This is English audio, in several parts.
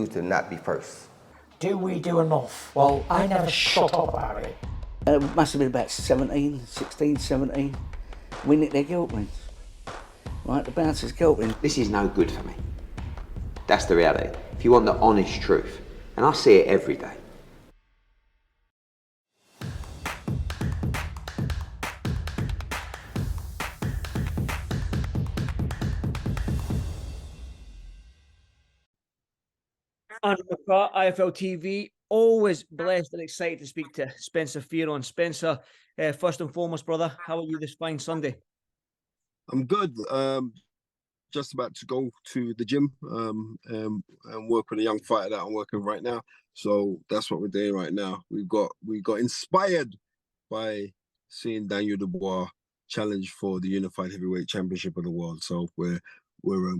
continue to not be first? Do we do enough? Well, I never shut up about it. It must have been about 16, 17. We nicked their guilt rings. Right, the bouncer's guilt ring. This is no good for me. That's the reality. If you want the honest truth, and I see it every day. Andrew McCART, IFL TV. Always blessed and excited to speak to Spencer Fearon. Spencer, first and foremost, brother, how are you this fine Sunday? I'm good. Just about to go to the gym and work with a young fighter that I'm working with right now. So that's what we're doing right now. We got inspired by seeing Daniel Dubois challenge for the Unified Heavyweight Championship of the world. So we're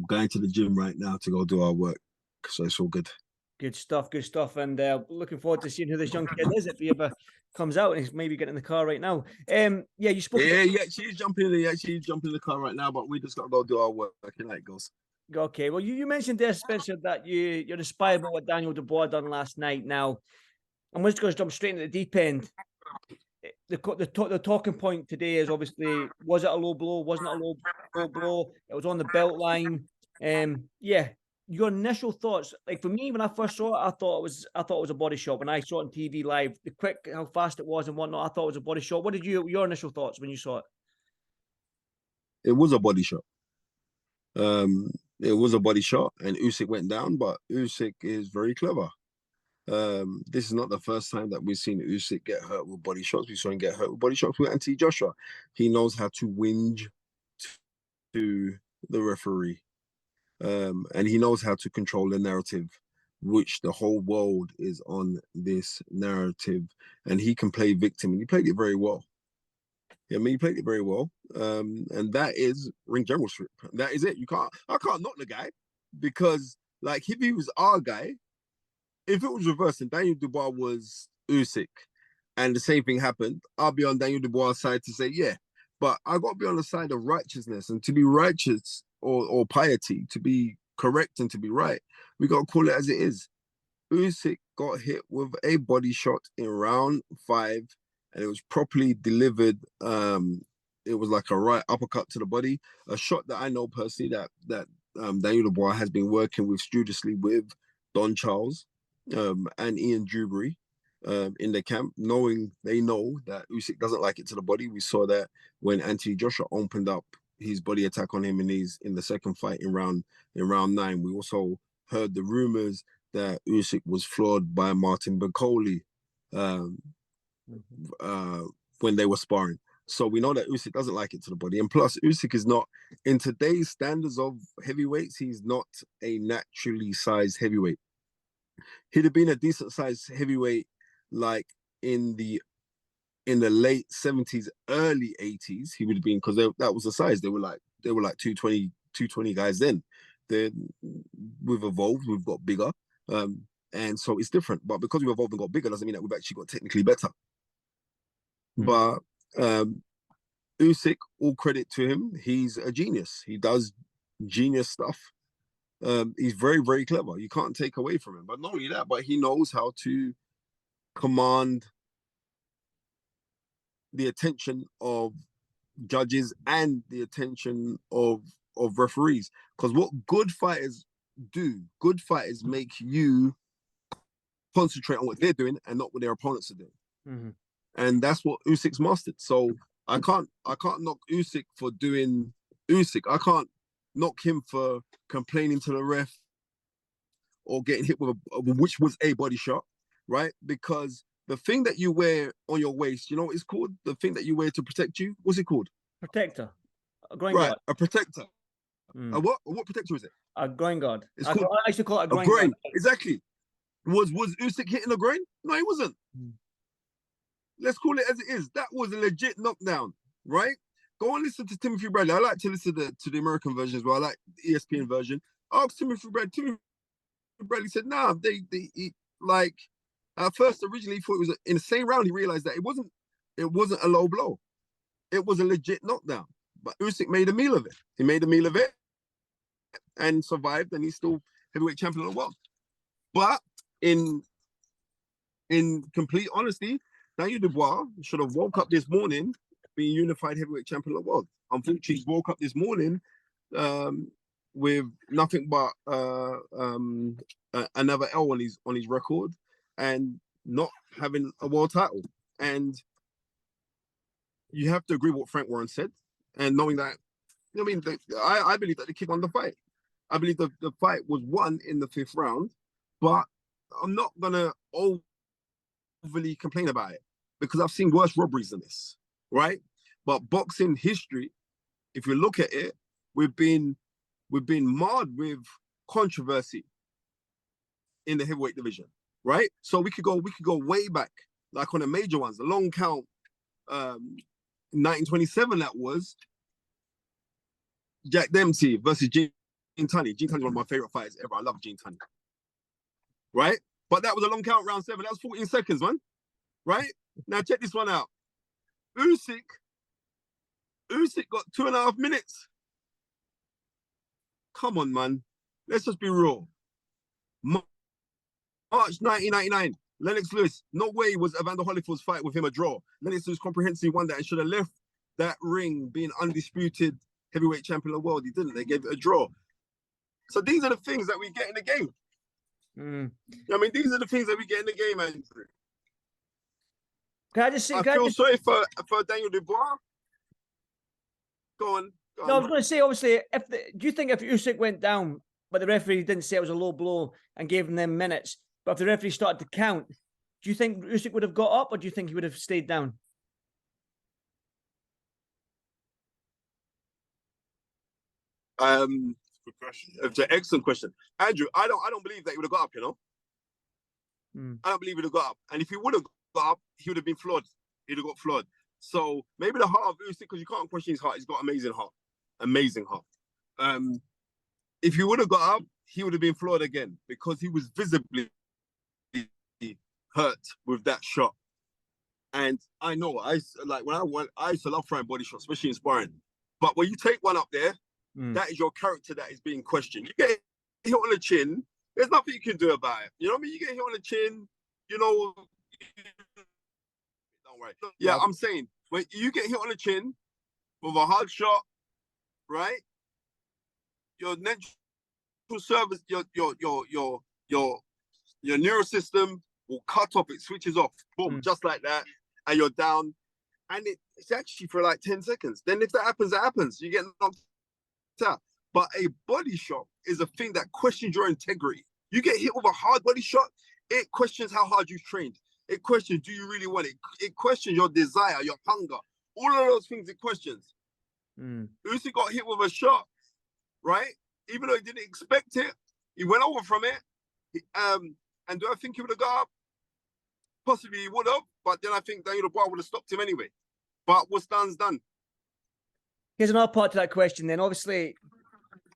going to the gym right now to go do our work. So it's all good. Good stuff, good stuff. And looking forward to seeing who this young kid is if he ever comes out and he's maybe getting in the car right now. You spoke. Yeah, she's jumping in the car right now, but we just got to go do our work. And how it goes. Okay, well, you mentioned there, Spencer, that you're inspired by what Daniel Dubois done last night. Now, I'm just going to jump straight into the deep end. The talking point today is obviously, was it a low blow? Wasn't it a low blow? It was on the belt line. Your initial thoughts, like for me, when I first saw it, I thought it was a body shot. When I saw it on TV live, how fast it was and whatnot, I thought it was a body shot. What did your initial thoughts when you saw it? It was a body shot. It was a body shot, and Usyk went down. But Usyk is very clever. This is not the first time that we've seen Usyk get hurt with body shots. We saw him get hurt with body shots with Anthony Joshua. He knows how to whinge to the referee. And he knows how to control the narrative, which the whole world is on this narrative. And he can play victim, and he played it very well. He played it very well. And that is ring generalship. That is it. I can't knock the guy, because like if he was our guy, if it was reversed and Daniel Dubois was Usyk and the same thing happened, I'll be on Daniel Dubois' side to say, yeah. But I got to be on the side of righteousness, and to be righteous or piety, to be correct and to be right, we got to call it as it is. Usyk got hit with a body shot in round 5, and it was properly delivered. It was like a right uppercut to the body, a shot that I know personally that Daniel Dubois has been working with studiously with Don Charles and Ian Dewberry in the camp, they know that Usyk doesn't like it to the body. We saw that when Anthony Joshua opened up his body attack on him in the second fight in round 9. We also heard the rumors that Usyk was floored by Martin Bakole when they were sparring. So we know that Usyk doesn't like it to the body. And plus, Usyk is not, in today's standards of heavyweights, he's not a naturally sized heavyweight. He'd have been a decent sized heavyweight like in the late 70s, early 80s. He would have been, because that was the size. They were like 220 guys then. Then we've evolved, we've got bigger. And so it's different. But because we've evolved and got bigger doesn't mean that we've actually got technically better. But Usyk, all credit to him, he's a genius. He does genius stuff. He's very, very clever. You can't take away from him. But not only that, but he knows how to command the attention of judges and the attention of referees. Because what good fighters make you concentrate on what they're doing and not what their opponents are doing. Mm-hmm. And that's what Usyk's mastered. So I can't knock Usyk for doing Usyk. I can't knock him for complaining to the ref or getting hit with which was a body shot, right? Because the thing that you wear on your waist, you know what it's called? The thing that you wear to protect you? What's it called? Protector. A groin guard. Guard. A protector. What protector is it? A groin guard. I used to call it a groin guard. Guard. Exactly. Was Usyk hitting a groin? No, he wasn't. Let's call it as it is. That was a legit knockdown, right? Go and listen to Timothy Bradley. I like to listen to the American version as well. I like the ESPN version. Ask Timothy Bradley. Timothy Bradley said, nah, they like, at first, originally, he thought it was in the same round. He realized that it wasn't a low blow. It was a legit knockdown. But Usyk made a meal of it. He made a meal of it and survived, and he's still heavyweight champion of the world. But in complete honesty, Daniel Dubois should have woke up this morning being unified heavyweight champion of the world. Unfortunately, he woke up this morning with nothing but another L on his record and not having a world title. And you have to agree with what Frank Warren said, and knowing that, I mean, I believe that the kid won the fight. I believe the fight was won in the 5th round, but I'm not gonna overly complain about it because I've seen worse robberies than this, right? But boxing history, if you look at it, we've been marred with controversy in the heavyweight division, right? So we could go way back, like on the major ones, the long count, 1927. That was Jack Dempsey versus Gene Tunney. Gene Tunney is one of my favorite fighters ever. I love Gene Tunney, right? But that was a long count, round 7. That was 14 seconds, man, right? Now check this one out. Usyk got 2.5 minutes. Come on, man. Let's just be real. March 1999, Lennox Lewis. No way was Evander Holyfield's fight with him a draw. Lennox Lewis comprehensively won that and should have left that ring being undisputed heavyweight champion of the world. He didn't. They gave it a draw. So these are the things that we get in the game. I mean, these are the things that we get in the game, Andrew. Can I just say? I feel sorry for Daniel Dubois. Go on. No, I was going to say, obviously, do you think if Usyk went down, but the referee didn't say it was a low blow and gave him them minutes, but if the referee started to count, do you think Usyk would have got up, or do you think he would have stayed down? Good question. It's an excellent question, Andrew. I don't believe that he would have got up. You know, I don't believe he would have got up. And if he would have got up, he would have been flawed. He'd have got flawed. So maybe the heart of Usyk, because you can't question his heart. He's got amazing heart. If he would have got up, he would have been flawed again because he was visibly hurt with that shot. And I know I used to love throwing body shots, especially in sparring. But when you take one up there, that is your character that is being questioned. You get hit on the chin, there's nothing you can do about it. You know what I mean? You get hit on the chin, you know. Don't worry. Yeah, I'm saying when you get hit on the chin with a hard shot, right? Your natural service, your neural system will cut off. It switches off, boom, just like that, and you're down. And it's actually for like 10 seconds. Then if that happens, that happens. You get knocked out. But a body shot is a thing that questions your integrity. You get hit with a hard body shot, it questions how hard you've trained. It questions, do you really want it? It questions your desire, your hunger. All of those things it questions. Usyk got hit with a shot, right? Even though he didn't expect it, he went over from it. And do I think he would have got up? Possibly he would have, but then I think Daniel Dubois would have stopped him anyway. But what's done's done. Here's another part to that question then. Obviously,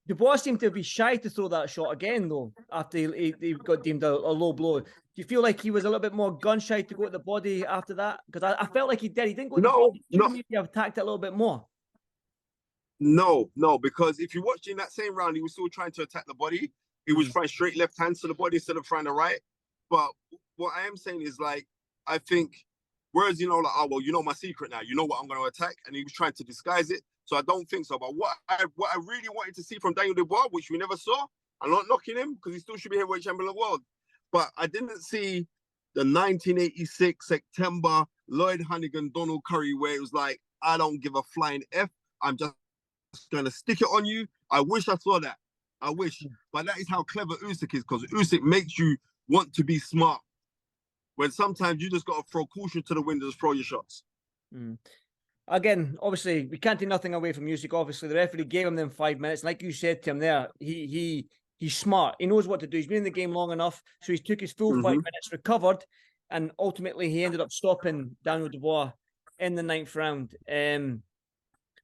Dubois seemed to be shy to throw that shot again, though, after he got deemed a low blow. Do you feel like he was a little bit more gun-shy to go to the body after that? Because I felt like he did. He didn't go to the body. No. Maybe have attacked it a little bit more. No, because if you watched in that same round, he was still trying to attack the body. He was trying straight left hand to the body instead of trying the right. But what I am saying is, like, I think, whereas, you know, like, oh, well, you know my secret now. You know what I'm going to attack. And he was trying to disguise it. So I don't think so. But what I really wanted to see from Daniel Dubois, which we never saw, I'm not knocking him because he still should be heavyweight champion of the world. But I didn't see the 1986 September Lloyd Hannigan, Donald Curry, where it was like, I don't give a flying F. I'm just going to stick it on you. I wish I saw that. I wish. But that is how clever Usyk is, because Usyk makes you want to be smart. When sometimes you just got to throw caution to the wind and just throw your shots. Again, obviously, we can't take nothing away from Usyk. Obviously, the referee gave him them 5 minutes. Like you said to him there, he's smart. He knows what to do. He's been in the game long enough, so he took his full 5 minutes, recovered, and ultimately he ended up stopping Daniel Dubois in the 9th round.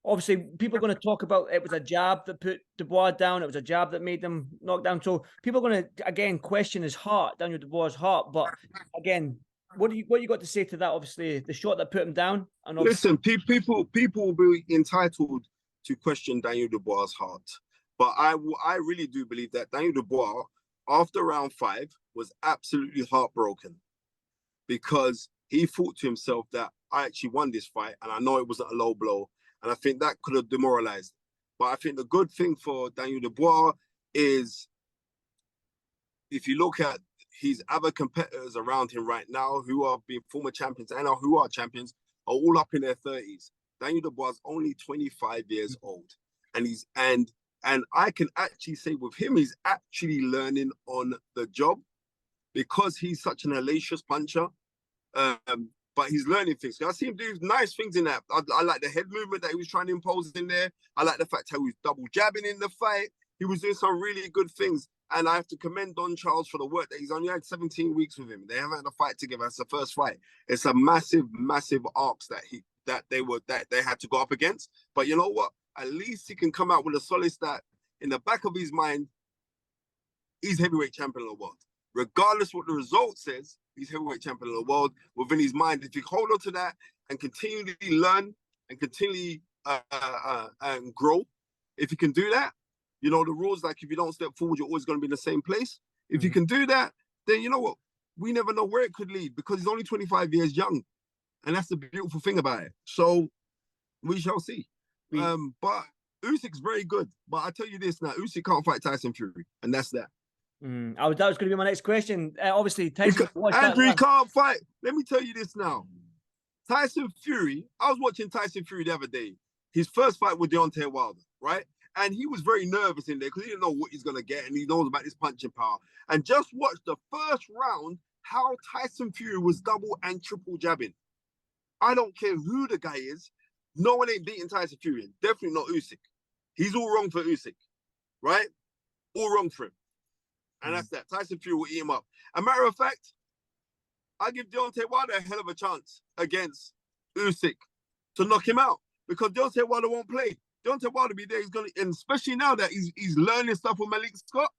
Obviously, people are going to talk about it was a jab that put Dubois down. It was a jab that made him knock down. So people are going to, again, question his heart, Daniel Dubois' heart. But again, what you got to say to that? Obviously, the shot that put him down. And listen, people will be entitled to question Daniel Dubois' heart, but I really do believe that Daniel Dubois after round 5 was absolutely heartbroken because he thought to himself that I actually won this fight and I know it wasn't a low blow. And I think that could have demoralized. But I think the good thing for Daniel Dubois is if you look at his other competitors around him right now who are being former champions and who are champions are all up in their 30s. Daniel Dubois is only 25 years old. And I can actually say with him, he's actually learning on the job because he's such an hellacious puncher. But he's learning things. I see him do nice things in that. I like the head movement that he was trying to impose in there. I like the fact how he was double jabbing in the fight. He was doing some really good things. And I have to commend Don Charles for the work that he's only had 17 weeks with him. They haven't had a fight together. It's the first fight. It's a massive, massive arcs that they had to go up against. But you know what? At least he can come out with a solace that in the back of his mind, he's heavyweight champion of the world. Regardless what the result says, he's heavyweight champion of the world. Within his mind, if you hold on to that and continually learn and continually and grow, if you can do that, you know, the rules, like if you don't step forward, you're always going to be in the same place. If you can do that, then you know what? We never know where it could lead because he's only 25 years young. And that's the beautiful thing about it. So we shall see. But Usyk's very good. But I tell you this now, Usyk can't fight Tyson Fury. And that's that. That was going to be my next question. Obviously, Tyson... Andrew, he can't fight. Let me tell you this now. Tyson Fury, I was watching Tyson Fury the other day. His first fight with Deontay Wilder, right? And he was very nervous in there because he didn't know what he's going to get and he knows about his punching power. And just watch the first round, how Tyson Fury was double and triple jabbing. I don't care who the guy is. No one ain't beating Tyson Fury. Definitely not Usyk. He's all wrong for Usyk, right? All wrong for him. And that's that. Tyson Fury will eat him up. A matter of fact, I give Deontay Wilder a hell of a chance against Usyk to knock him out because Deontay Wilder won't play. Deontay Wilder be there. He's gonna, and especially now that he's learning stuff with Malik Scott,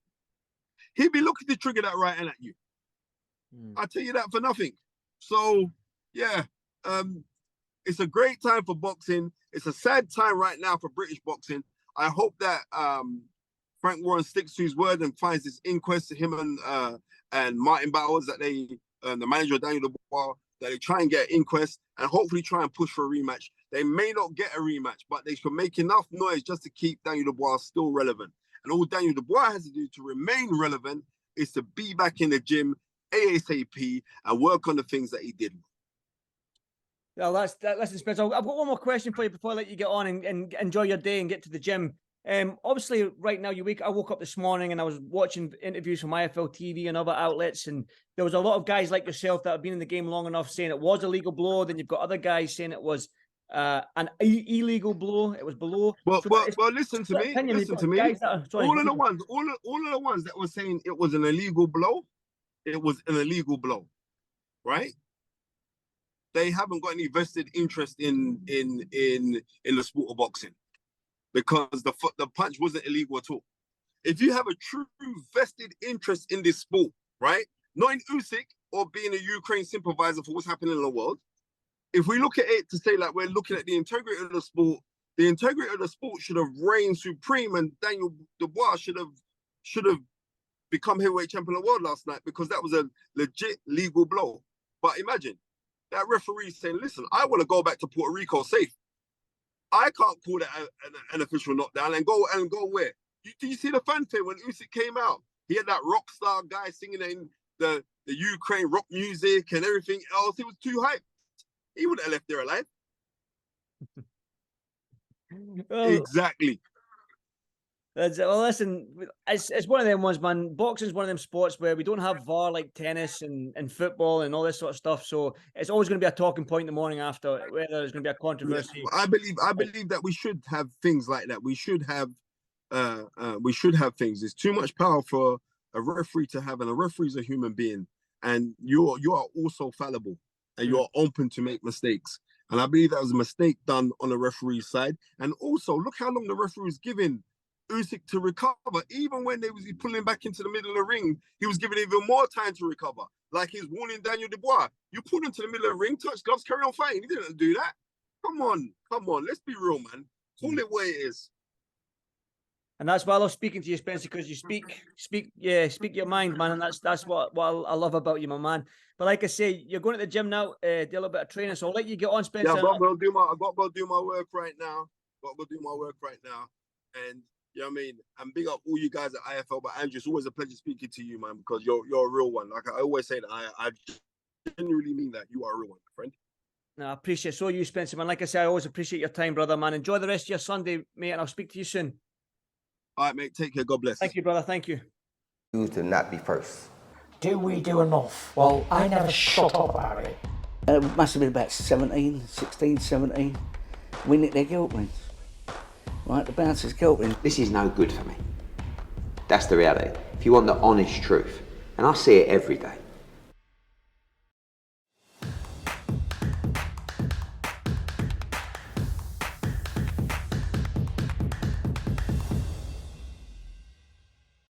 he'll be looking to trigger that right hand at you. I tell you that for nothing. So yeah, it's a great time for boxing. It's a sad time right now for British boxing. I hope that Frank Warren sticks to his word and finds this inquest to him and Martin Bowers that they, the manager of Daniel Dubois, that they try and get an inquest and hopefully try and push for a rematch. They may not get a rematch, but they should make enough noise just to keep Daniel Dubois still relevant. And all Daniel Dubois has to do to remain relevant is to be back in the gym ASAP and work on the things that he did. Well, listen, Spencer, I've got one more question for you before I let you get on and enjoy your day and get to the gym. Obviously, right now, I woke up this morning and I was watching interviews from IFL TV and other outlets, and there was a lot of guys like yourself that have been in the game long enough saying it was a legal blow. Then you've got other guys saying it was an illegal blow. It was below. Well, so listen to me. Listen to me. All of the ones that were saying it was an illegal blow, it was an illegal blow, right? They haven't got any vested interest in the sport of boxing because the punch wasn't illegal at all. If you have a true vested interest in this sport, right? Not in Usyk or being a Ukraine sympathizer for what's happening in the world. If we look at it to say like we're looking at the integrity of the sport should have reigned supreme, and Daniel Dubois should have become heavyweight champion of the world last night because that was a legit legal blow. But imagine that referee saying, listen, I want to go back to Puerto Rico safe. I can't call that an official knockdown and go where? Did you see the fanfare when Usyk came out? He had that rock star guy singing in the Ukraine rock music and everything else. It was too hyped. He wouldn't have left there alive. Exactly. Well, listen, it's one of them ones, man. Boxing's one of them sports where we don't have VAR like tennis and football and all this sort of stuff. So it's always going to be a talking point in the morning after, whether there's going to be a controversy. Yeah, I believe that we should have things like that. We should have things. There's too much power for a referee to have, and a referee's a human being, and you are also fallible, and you are open to make mistakes. And I believe that was a mistake done on the referee's side. And also, look how long the referee was giving Usyk to recover. Even when they was pulling him back into the middle of the ring, he was giving even more time to recover. Like he's warning Daniel Dubois, you pulled him to the middle of the ring, touch gloves, carry on fighting. He didn't do that. Come on. Let's be real, man. Call it what it is. And that's why I love speaking to you, Spencer, because you speak your mind, man, and that's what I love about you, my man. But like I say, you're going to the gym now, do a little bit of training, so I'll let you get on, Spencer. Yeah, I got to go do my work right now. And you know what I mean? And big up all you guys at IFL. But Andrew, it's always a pleasure speaking to you, man, because you're a real one. Like I always say that I genuinely mean that. You are a real one, my friend. No, I appreciate so you, Spencer, man. Like I say, I always appreciate your time, brother, man. Enjoy the rest of your Sunday, mate, and I'll speak to you soon. All right, mate. Take care. God bless. Thank you, brother. Thank you. To not be first. Do we do enough? Well, I never shut up about it. It must have been about 16, 17. We nicked their guilt rings. Right, the bouncer's guilt ring. This is no good for me. That's the reality. If you want the honest truth, and I see it every day,